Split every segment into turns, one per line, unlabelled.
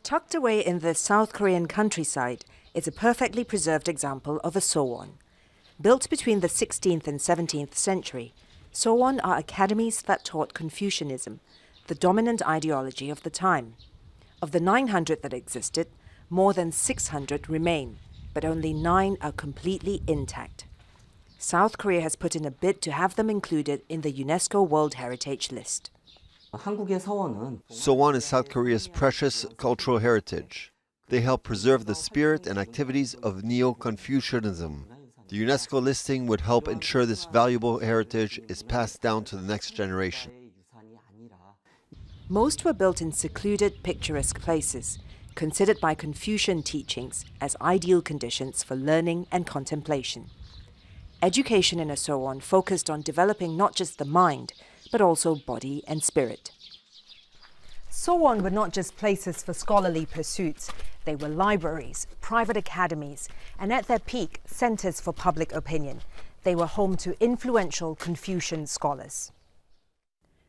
Tucked away in the South Korean countryside is a perfectly preserved example of a SEOWON. Built between the 16th and 17th century, SEOWON are academies that taught Confucianism, the dominant ideology of the time. Of the 900 that existed, more than 600 remain, but only 9 are completely intact. South Korea has put in a bid to have them included in the UNESCO World Heritage List.
SEOWON is South Korea's precious cultural heritage. They help preserve the spirit and activities of Neo-Confucianism. The UNESCO listing would help ensure this valuable heritage is passed down to the next generation.
Most were built in secluded, picturesque places, considered by Confucian teachings as ideal conditions for learning and contemplation. Education in a SEOWON focused on developing not just the mind, but also body and spirit. SEOWON were not just places for scholarly pursuits. They were libraries, private academies, and at their peak, centers for public opinion. They were home to influential Confucian scholars.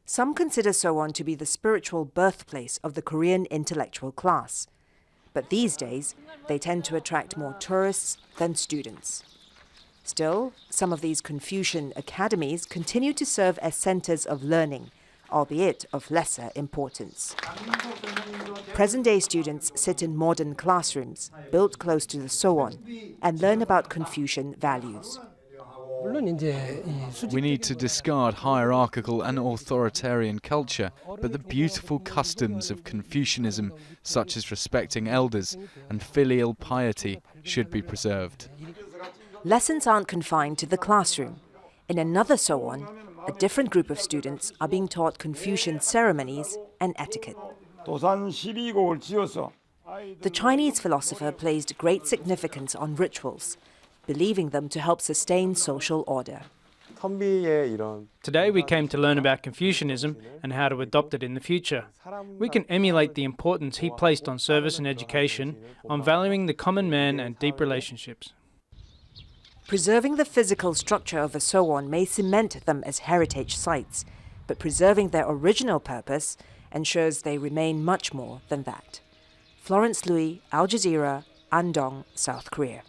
Some consider SEOWON to be the spiritual birthplace of the Korean intellectual class. But these days, they tend to attract more tourists than students. Still, some of these Confucian academies continue to serve as centers of learning, albeit of lesser importance. Present-day students sit in modern classrooms, built close to the SEOWON, and learn about Confucian values.
We need to discard hierarchical and authoritarian culture, but the beautiful customs of Confucianism, such as respecting elders and filial piety, should be preserved.
Lessons aren't confined to the classroom. In another SEOWON, a different group of students are being taught Confucian ceremonies and etiquette. The Chinese philosopher placed great significance on rituals, believing them to help sustain social order.
Today we came to learn about Confucianism and how to adopt it in the future. We can emulate the importance he placed on service and education, on valuing the common man and deep relationships.
Preserving the physical structure of a SEOWON may cement them as heritage sites, but preserving their original purpose ensures they remain much more than that. Florence, Looi, Al Jazeera, Andong, South Korea.